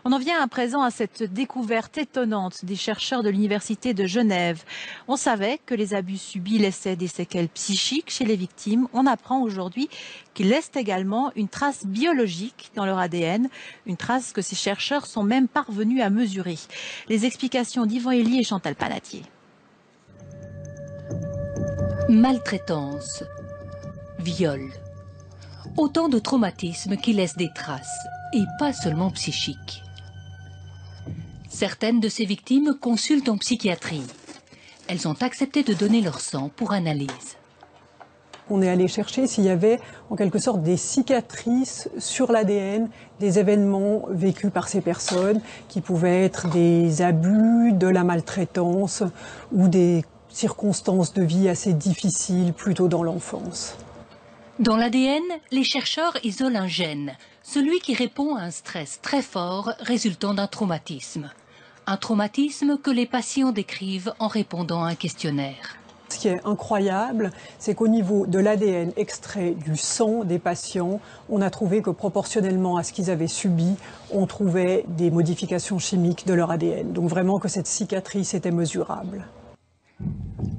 On en vient à présent à cette découverte étonnante des chercheurs de l'Université de Genève. On savait que les abus subis laissaient des séquelles psychiques chez les victimes. On apprend aujourd'hui qu'ils laissent également une trace biologique dans leur ADN, une trace que ces chercheurs sont même parvenus à mesurer. Les explications d'Yvan Elie et Chantal Panatier. Maltraitance, viol, autant de traumatismes qui laissent des traces, et pas seulement psychiques. Certaines de ces victimes consultent en psychiatrie. Elles ont accepté de donner leur sang pour analyse. On est allé chercher s'il y avait en quelque sorte des cicatrices sur l'ADN des événements vécus par ces personnes, qui pouvaient être des abus, de la maltraitance ou des circonstances de vie assez difficiles plutôt dans l'enfance. Dans l'ADN, les chercheurs isolent un gène, celui qui répond à un stress très fort résultant d'un traumatisme. Un traumatisme que les patients décrivent en répondant à un questionnaire. Ce qui est incroyable, c'est qu'au niveau de l'ADN extrait du sang des patients, on a trouvé que proportionnellement à ce qu'ils avaient subi, on trouvait des modifications chimiques de leur ADN. Donc vraiment que cette cicatrice était mesurable.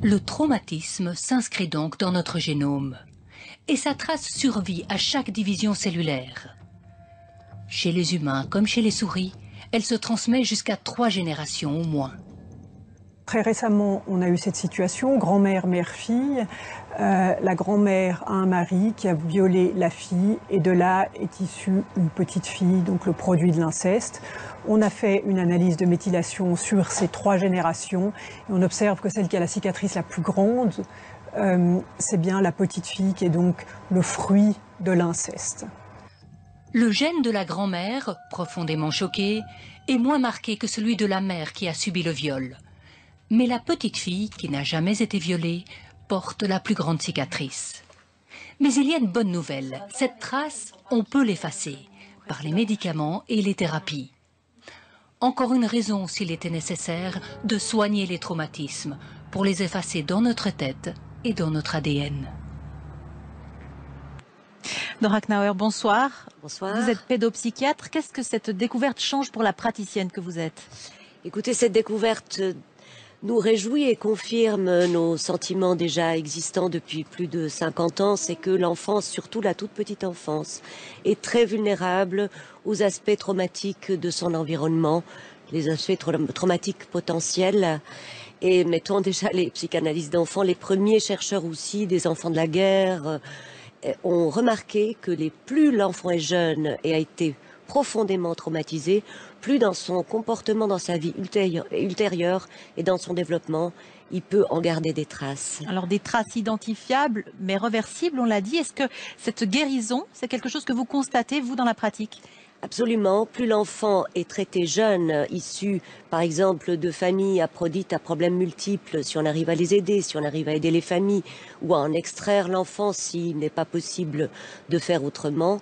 Le traumatisme s'inscrit donc dans notre génome. Et sa trace survit à chaque division cellulaire. Chez les humains comme chez les souris, elle se transmet jusqu'à 3 générations au moins. Très récemment, on a eu cette situation, grand-mère, mère-fille. La grand-mère a un mari qui a violé la fille et de là est issue une petite fille, donc le produit de l'inceste. On a fait une analyse de méthylation sur ces 3 générations et on observe que celle qui a la cicatrice la plus grande, c'est bien la petite fille qui est donc le fruit de l'inceste. Le gène de la grand-mère, profondément choquée, est moins marqué que celui de la mère qui a subi le viol. Mais la petite fille, qui n'a jamais été violée, porte la plus grande cicatrice. Mais il y a une bonne nouvelle, cette trace, on peut l'effacer, par les médicaments et les thérapies. Encore une raison, s'il était nécessaire, de soigner les traumatismes, pour les effacer dans notre tête et dans notre ADN. Nora Knauer, bonsoir. Bonsoir. Vous êtes pédopsychiatre. Qu'est-ce que cette découverte change pour la praticienne que vous êtes? Écoutez, cette découverte nous réjouit et confirme nos sentiments déjà existants depuis plus de 50 ans. C'est que l'enfance, surtout la toute petite enfance, est très vulnérable aux aspects traumatiques de son environnement, les aspects traumatiques potentiels. Et mettons déjà les psychanalystes d'enfants, les premiers chercheurs aussi des enfants de la guerre, ont remarqué que plus l'enfant est jeune et a été profondément traumatisé, plus dans son comportement, dans sa vie ultérieure et dans son développement, il peut en garder des traces. Alors des traces identifiables, mais réversibles, on l'a dit. Est-ce que cette guérison, c'est quelque chose que vous constatez, vous, dans la pratique ? Absolument. Plus l'enfant est traité jeune, issu, par exemple, de familles dites à problèmes multiples, si on arrive à les aider, si on arrive à aider les familles, ou à en extraire l'enfant s'il n'est pas possible de faire autrement,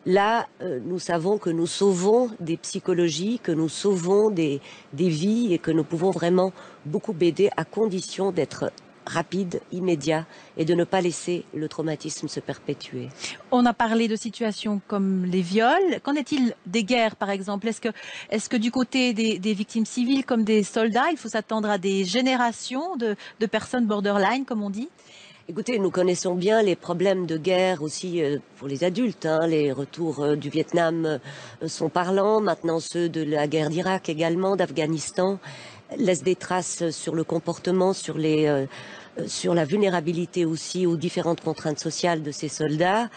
là, nous savons que nous sauvons des psychologies, que nous sauvons des vies et que nous pouvons vraiment beaucoup aider à condition d'être rapide, immédiat et de ne pas laisser le traumatisme se perpétuer. On a parlé de situations comme les viols. Qu'en est-il des guerres, par exemple? Est-ce que du côté des victimes civiles comme des soldats, il faut s'attendre à des générations de personnes borderline, comme on dit? Écoutez, nous connaissons bien les problèmes de guerre aussi pour les adultes. Les retours du Vietnam sont parlants. Maintenant, ceux de la guerre d'Irak également, d'Afghanistan, laissent des traces sur le comportement, sur la vulnérabilité aussi aux différentes contraintes sociales de ces soldats.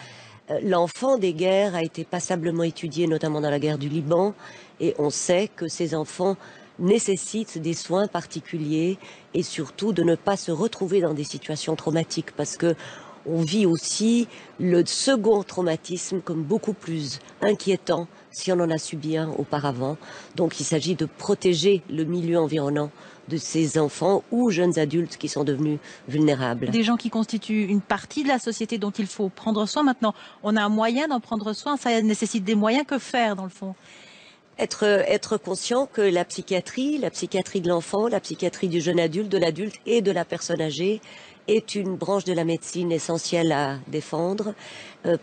L'enfant des guerres a été passablement étudié, notamment dans la guerre du Liban, et on sait que ces enfants nécessitent des soins particuliers et surtout de ne pas se retrouver dans des situations traumatiques parce que on vit aussi le second traumatisme comme beaucoup plus inquiétant si on en a subi un auparavant. Donc il s'agit de protéger le milieu environnant de ces enfants ou jeunes adultes qui sont devenus vulnérables. Des gens qui constituent une partie de la société dont il faut prendre soin. Maintenant, on a un moyen d'en prendre soin, ça nécessite des moyens. Que faire dans le fond? Être conscient que la psychiatrie de l'enfant, la psychiatrie du jeune adulte, de l'adulte et de la personne âgée est une branche de la médecine essentielle à défendre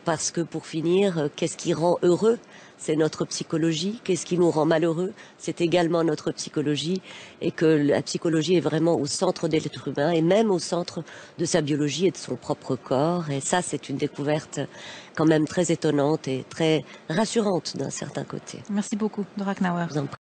parce que pour finir, qu'est-ce qui rend heureux? c'est notre psychologie. Qu'est-ce qui nous rend malheureux? C'est également notre psychologie, et que la psychologie est vraiment au centre de l'être humain et même au centre de sa biologie et de son propre corps. Et ça, c'est une découverte quand même très étonnante et très rassurante d'un certain côté. Merci beaucoup, Dora Knauer. Je vous en prie.